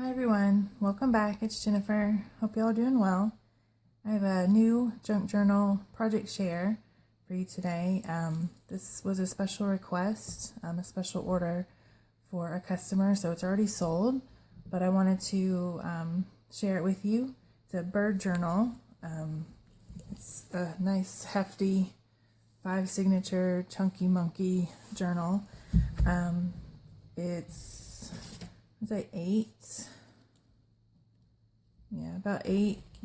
Hi everyone, welcome back. It's Jennifer. Hope y'all are doing well. I have a new junk journal project share for you today. This was a special request, a special order for a customer, so it's already sold, but I wanted to share it with you. It's a bird journal. It's a nice hefty 5 signature chunky monkey journal. It's like 8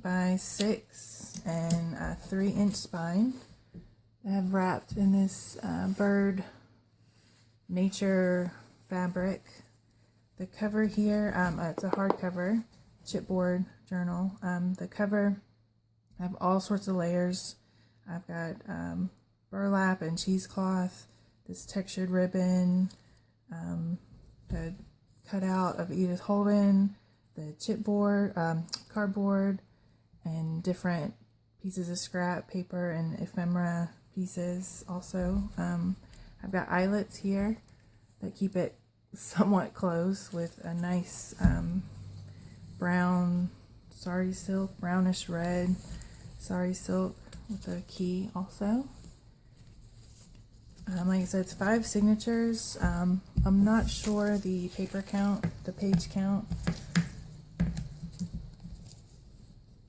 by 6 and a 3-inch spine. I have wrapped in this bird nature fabric. The cover here, it's a hardcover chipboard journal. The cover, I have all sorts of layers. I've got burlap and cheesecloth, this textured ribbon, the cutout of Edith Holden, the chipboard, cardboard, and different pieces of scrap paper and ephemera pieces also. I've got eyelets here that keep it somewhat close with a nice brown sari silk, brownish red sari silk with a key also. Like I said, it's 5 signatures. I'm not sure the paper count, the page count.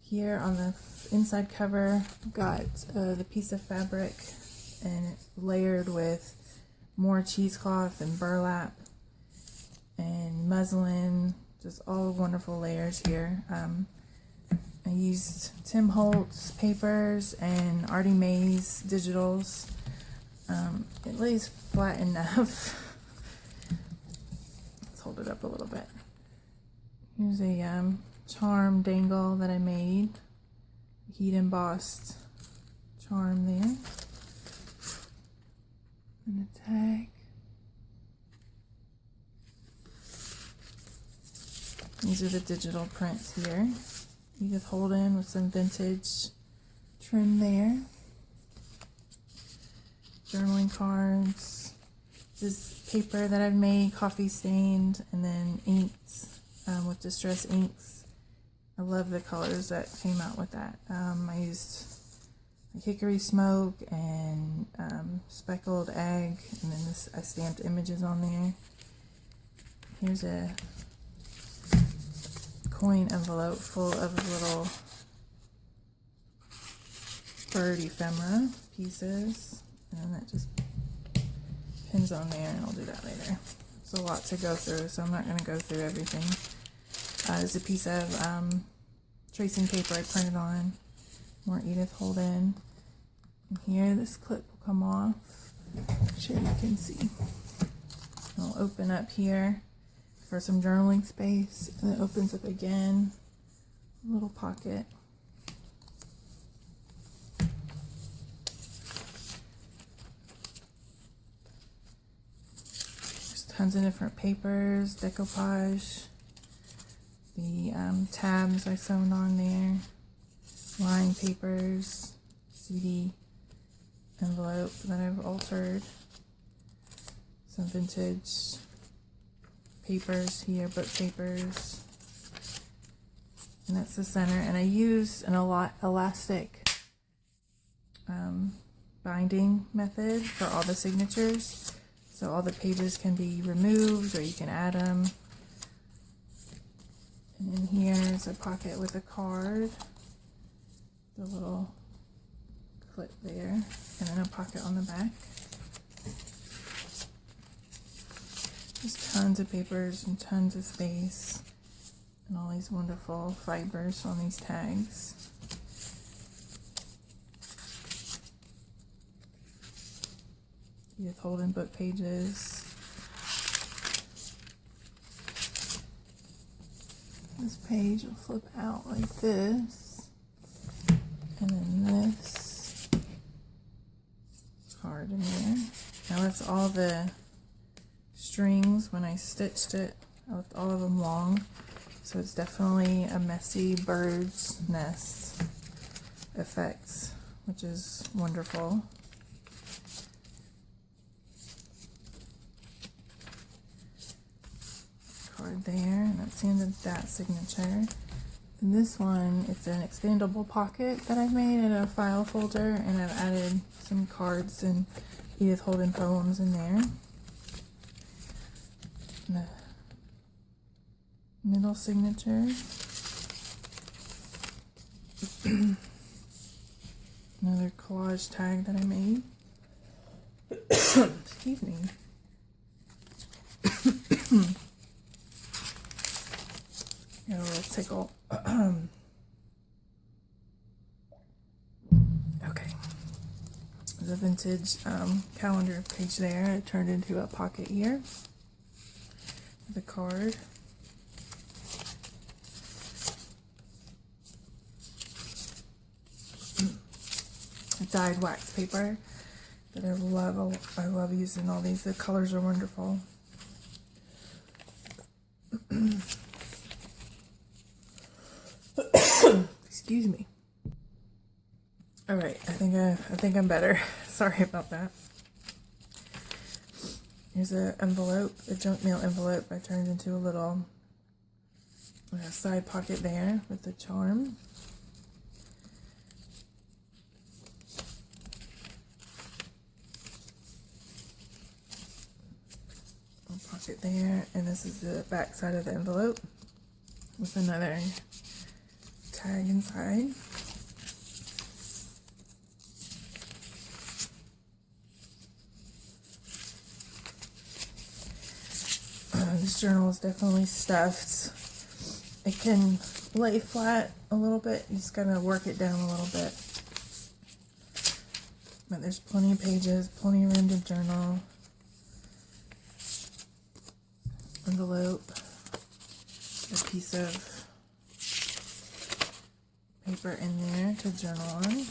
Here on the inside cover, I've got the piece of fabric and it's layered with more cheesecloth and burlap and muslin, just all wonderful layers here. I used Tim Holtz papers and Artie Mae's digitals. It lays flat enough. Let's hold it up a little bit. Here's a charm dangle that I made. Heat embossed charm there. And a tag. These are the digital prints here. Edith Holden with some vintage trim there. Journaling cards. This paper that I've made, coffee stained, and then inks with distress inks. I love the colors that came out with that. I used hickory smoke and speckled egg, and then I stamped images on there. Here's a coin envelope full of little bird ephemera pieces, and then that just pins on there, and I'll do that later. It's a lot to go through, so I'm not going to go through everything. There's a piece of tracing paper I printed on, more Edith Holden. And here, this clip will come off. I'm sure you can see. It'll open up here for some journaling space, and it opens up again, a little pocket. There's tons of different papers, decoupage. The tabs I sewn on there, line papers, CD envelope that I've altered, some vintage papers here, book papers, and that's the center. And I used an elastic binding method for all the signatures, so all the pages can be removed or you can add them. And then here's a pocket with a card, the little clip there, and then a pocket on the back. There's tons of papers and tons of space, and all these wonderful fibers on these tags. Edith Holden book pages. This page will flip out like this, and then this card in there. I left all the strings when I stitched it. I left all of them long, so it's definitely a messy bird's nest effect, which is wonderful. card there, and that's the end of that signature. And this one, it's an expandable pocket that I've made in a file folder, and I've added some cards and Edith Holden poems in there. And the middle signature. Another collage tag that I made. Excuse me. Got a little tickle. Okay. There's a vintage calendar page there. It turned into a pocket here. The card. Dyed wax paper that I love using all these. The colors are wonderful. Excuse me. All right, I think I'm better. Sorry about that. Here's an envelope, a junk mail envelope I turned into a little side pocket there with the charm. Pocket there, and this is the back side of the envelope with another tag inside. This journal is definitely stuffed. It can lay flat a little bit. You just gotta work it down a little bit. But there's plenty of pages, plenty of room to journal. Envelope, a piece of paper in there to journal on.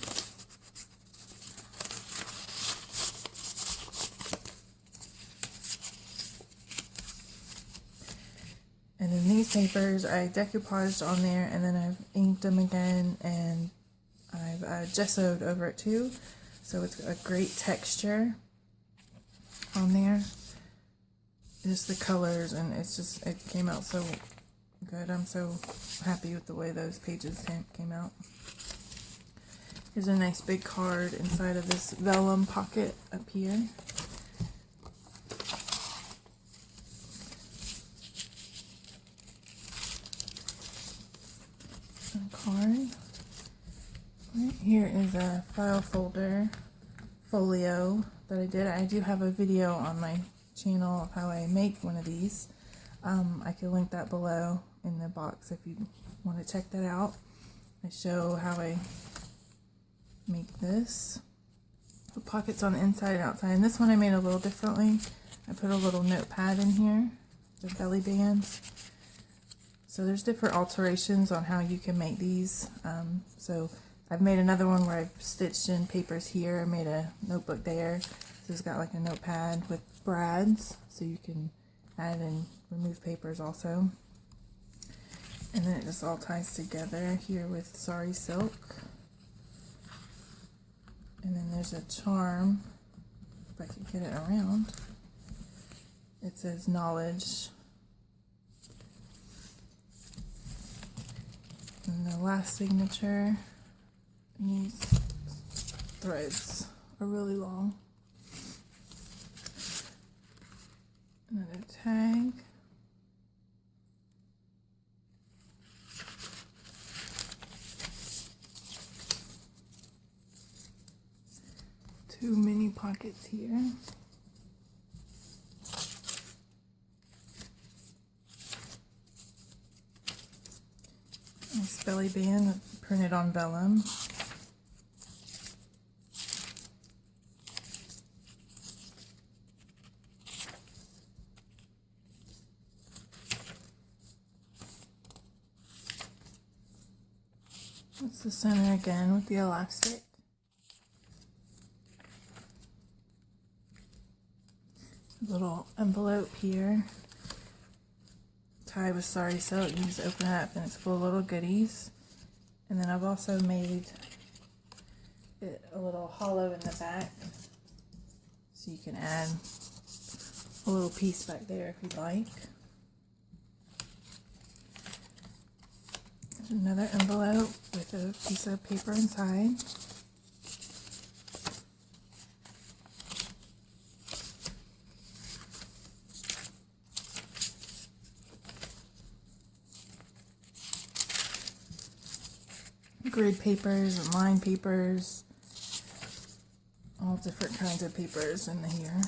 And then these papers I decoupaged on there, and then I've inked them again, and I've gessoed over it too, so it's a great texture on there. Just the colors, and it came out so good. I'm so happy with the way those pages came out. Here's a nice big card inside of this vellum pocket up here. A card. Right here is a file folder, folio that I did. I do have a video on my channel of how I make one of these. I can link that below in the box if you want to check that out. I show how I make this. The pockets on the inside and outside, and this one I made a little differently. I put a little notepad in here, the belly bands. So there's different alterations on how you can make these. So I've made another one where I've stitched in papers here. I made a notebook there. So it's got like a notepad with brads, so you can add and remove papers also. And then it just all ties together here with sari silk. And then there's a charm, if I can get it around. It says knowledge. And the last signature, these threads are really long. Another tag. Two mini pockets here. Nice belly band printed on vellum. That's the center again with the elastic. Little envelope here, tied with sari silk. You just open it up and it's full of little goodies. And then I've also made it a little hollow in the back, so you can add a little piece back there if you'd like. another envelope with a piece of paper inside. Grid papers and line papers, all different kinds of papers in here.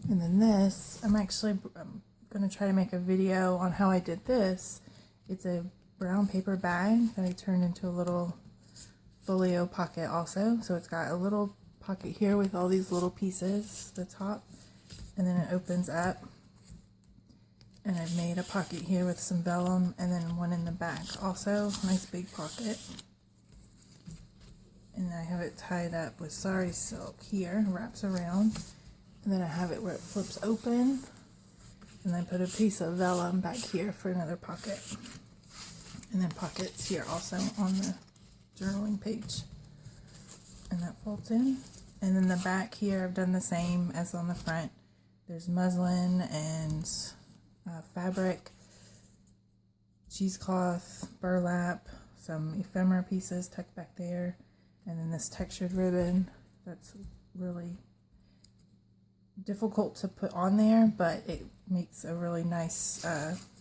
And then this, I'm going to try to make a video on how I did this. It's a brown paper bag that I turned into a little Folio Pocket also. So it's got a little pocket here with all these little pieces, the top, and then it opens up. And I've made a pocket here with some vellum and then one in the back also, nice big pocket. And I have it tied up with sari silk here, wraps around. And then I have it where it flips open. And then put a piece of vellum back here for another pocket. And then pockets here also on the journaling page. And that folds in. And then the back here, I've done the same as on the front. There's muslin and fabric, cheesecloth, burlap, some ephemera pieces tucked back there, and then this textured ribbon that's really difficult to put on there, but it makes a really nice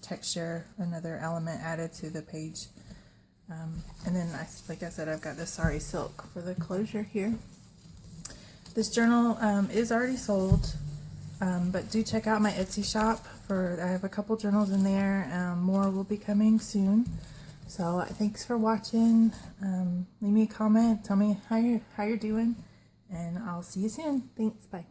texture, another element added to the page. And then, like I said, I've got the sari silk for the closure here. This journal is already sold, but do check out my Etsy shop. I have a couple journals in there. More will be coming soon. So thanks for watching. Leave me a comment. Tell me how you're doing, and I'll see you soon. Thanks. Bye.